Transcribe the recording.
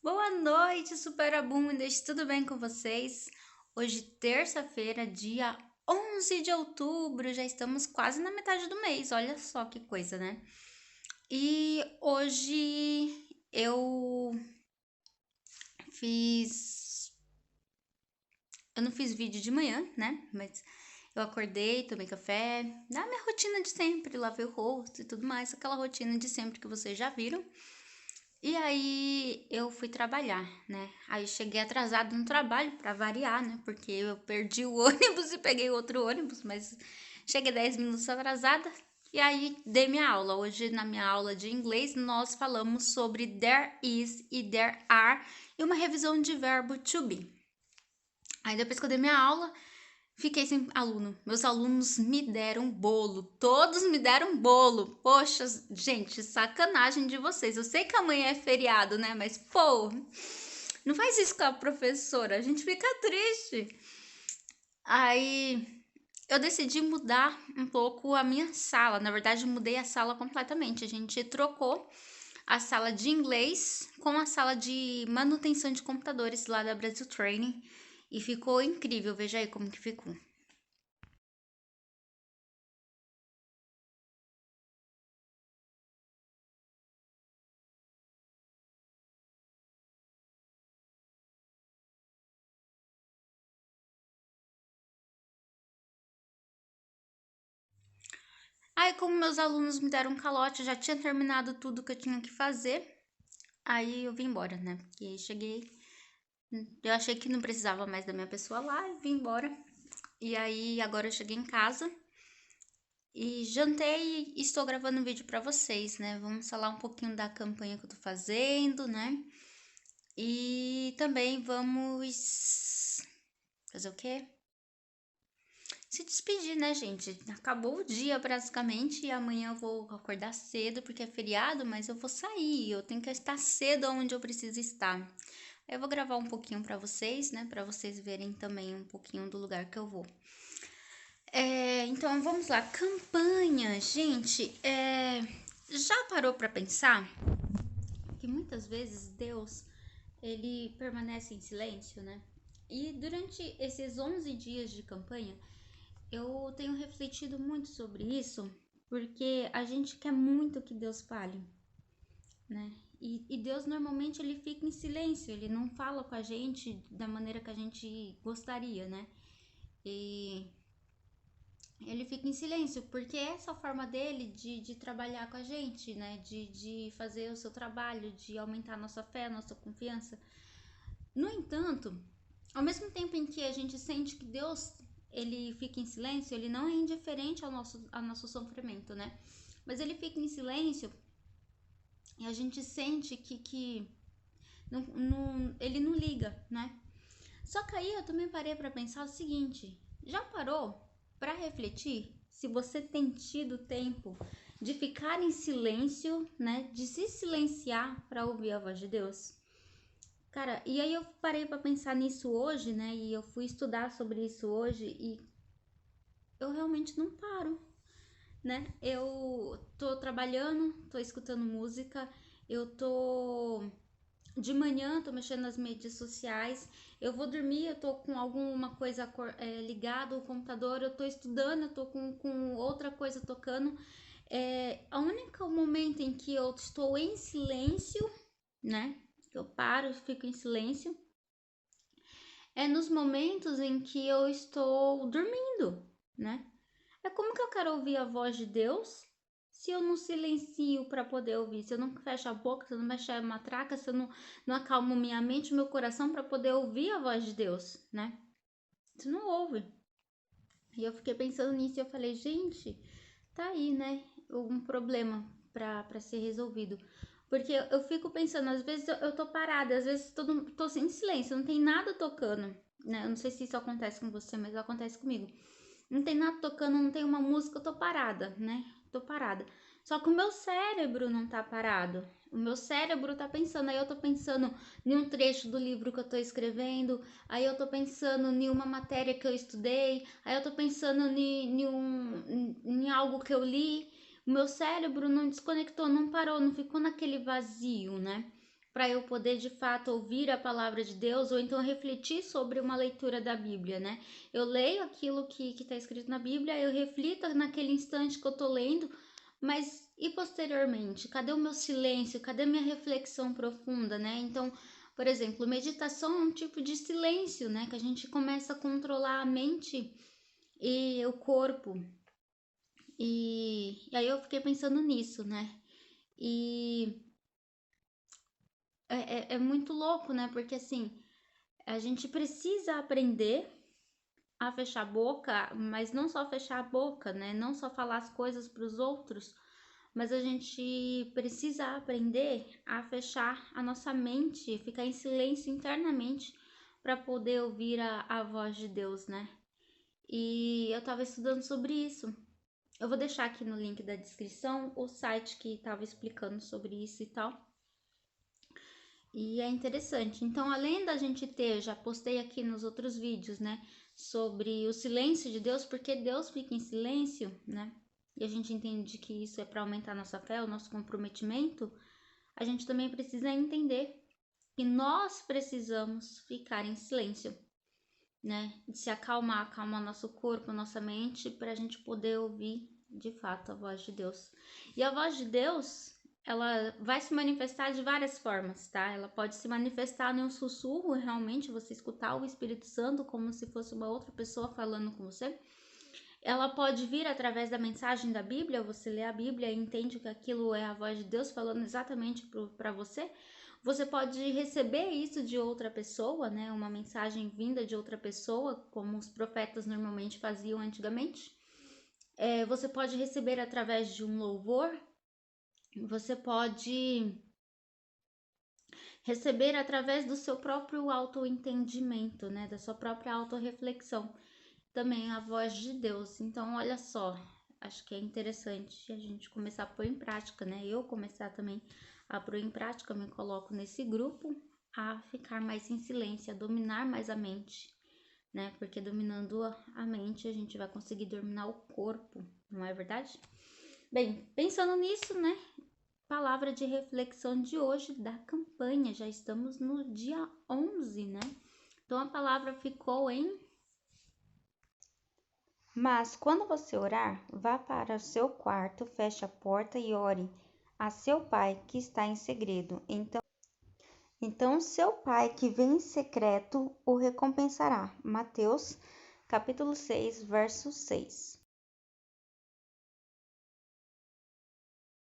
Boa noite, superabundas! Tudo bem com vocês? Hoje, terça-feira, dia 11 de outubro, já estamos quase na metade do mês, olha só que coisa, né? E hoje eu fiz. Eu não fiz vídeo de manhã, né? Mas eu acordei, tomei café, na minha rotina de sempre, lavei o rosto e tudo mais, aquela rotina de sempre que vocês já viram. E aí eu fui trabalhar, né? Aí cheguei atrasado no trabalho para variar, né? Porque eu perdi o ônibus e peguei outro ônibus, mas cheguei 10 minutos atrasada. E aí dei minha aula. Hoje na minha aula de inglês nós falamos sobre there is e there are e uma revisão de verbo to be. Aí depois que eu dei minha aula, fiquei sem aluno. Meus alunos me deram bolo. Todos me deram bolo. Poxa, gente, sacanagem de vocês. Eu sei que amanhã é feriado, né? Mas, pô, não faz isso com a professora. A gente fica triste. Aí eu decidi mudar um pouco a minha sala. Na verdade, mudei a sala completamente. A gente trocou a sala de inglês com a sala de manutenção de computadores lá da Brasil Training. E ficou incrível. Veja aí como que ficou. Aí, como meus alunos me deram um calote, eu já tinha terminado tudo que eu tinha que fazer. Aí eu vim embora, né? Porque cheguei, eu achei que não precisava mais da minha pessoa lá e vim embora. E aí agora eu cheguei em casa e jantei e estou gravando um vídeo para vocês, né? Vamos falar um pouquinho da campanha que eu tô fazendo, né? E também vamos fazer o quê? Se despedir, né, gente? Acabou o dia praticamente e amanhã eu vou acordar cedo porque é feriado, mas eu vou sair, eu tenho que estar cedo onde eu preciso estar. Eu vou gravar um pouquinho para vocês, né, para vocês verem também um pouquinho do lugar que eu vou. Então vamos lá, campanha, gente. Já parou para pensar que muitas vezes Deus ele permanece em silêncio, né? E durante esses 11 dias de campanha eu tenho refletido muito sobre isso, porque a gente quer muito que Deus fale, né? E Deus normalmente ele fica em silêncio, ele não fala com a gente da maneira que a gente gostaria, né? E ele fica em silêncio, porque é essa a forma dele de trabalhar com a gente, né? De fazer o seu trabalho, de aumentar a nossa fé, a nossa confiança. No entanto, ao mesmo tempo em que a gente sente que Deus ele fica em silêncio, ele não é indiferente ao nosso sofrimento, né? Mas ele fica em silêncio e a gente sente que ele não liga, né? Só que aí eu também parei para pensar o seguinte: já parou para refletir se você tem tido tempo de ficar em silêncio, né? De se silenciar para ouvir a voz de Deus? Cara, e aí eu parei para pensar nisso hoje, né? E eu fui estudar sobre isso hoje e eu realmente não paro, né? Eu tô trabalhando, tô escutando música, eu tô de manhã, tô mexendo nas mídias sociais, eu vou dormir, eu tô com alguma coisa ligada ao computador, eu tô estudando, eu tô com outra coisa tocando. A única momento em que eu estou em silêncio, né? Eu paro, fico em silêncio, é nos momentos em que eu estou dormindo, né? É como que eu quero ouvir a voz de Deus se eu não silencio para poder ouvir, se eu não fecho a boca, se eu não mexo a matraca, se eu não acalmo minha mente e meu coração para poder ouvir a voz de Deus, né? Você não ouve. E eu fiquei pensando nisso e eu falei, gente, tá aí, né? Um problema para ser resolvido. Porque eu fico pensando, às vezes eu tô parada, às vezes tô em silêncio, não tem nada tocando, né? Eu não sei se isso acontece com você, mas acontece comigo. Não tem nada tocando, não tem uma música, eu tô parada, né? Tô parada. Só que o meu cérebro não tá parado. O meu cérebro tá pensando, aí eu tô pensando em um trecho do livro que eu tô escrevendo, aí eu tô pensando em uma matéria que eu estudei, aí eu tô pensando em algo que eu li. O meu cérebro não desconectou, não parou, não ficou naquele vazio, né? para eu poder de fato ouvir a palavra de Deus ou então refletir sobre uma leitura da Bíblia, né? Eu leio aquilo que está escrito na Bíblia, eu reflito naquele instante que eu estou lendo, mas e posteriormente? Cadê o meu silêncio? Cadê a minha reflexão profunda, né? Então, por exemplo, meditação é um tipo de silêncio, né? Que a gente começa a controlar a mente e o corpo. E aí eu fiquei pensando nisso, né? E é muito louco, né? Porque assim, a gente precisa aprender a fechar a boca, mas não só fechar a boca, né? Não só falar as coisas para os outros, mas a gente precisa aprender a fechar a nossa mente, ficar em silêncio internamente para poder ouvir a voz de Deus, né? E eu tava estudando sobre isso. Eu vou deixar aqui no link da descrição o site que tava explicando sobre isso e tal. E é interessante. Então, além da gente ter, já postei aqui nos outros vídeos, né, sobre o silêncio de Deus, porque Deus fica em silêncio, né? E a gente entende que isso é para aumentar a nossa fé, o nosso comprometimento. A gente também precisa entender que nós precisamos ficar em silêncio, né? De se acalmar nosso corpo, nossa mente, para a gente poder ouvir de fato a voz de Deus. E a voz de Deus, ela vai se manifestar de várias formas, tá? Ela pode se manifestar em um sussurro, realmente, você escutar o Espírito Santo como se fosse uma outra pessoa falando com você. Ela pode vir através da mensagem da Bíblia, você lê a Bíblia e entende que aquilo é a voz de Deus falando exatamente para você. Você pode receber isso de outra pessoa, né? Uma mensagem vinda de outra pessoa, como os profetas normalmente faziam antigamente. Você pode receber através de um louvor. Você pode receber através do seu próprio autoentendimento, né? Da sua própria autorreflexão. Também a voz de Deus. Então, olha só, acho que é interessante a gente começar a pôr em prática, né? Eu começar também a pôr em prática, me coloco nesse grupo a ficar mais em silêncio, a dominar mais a mente, né? Porque dominando a mente a gente vai conseguir dominar o corpo, não é verdade? Bem, pensando nisso, né? Palavra de reflexão de hoje da campanha, já estamos no dia 11, né? Então a palavra ficou em: mas quando você orar, vá para o seu quarto, feche a porta e ore a seu pai que está em segredo. Então seu pai que vem em secreto o recompensará. Mateus, capítulo 6, verso 6.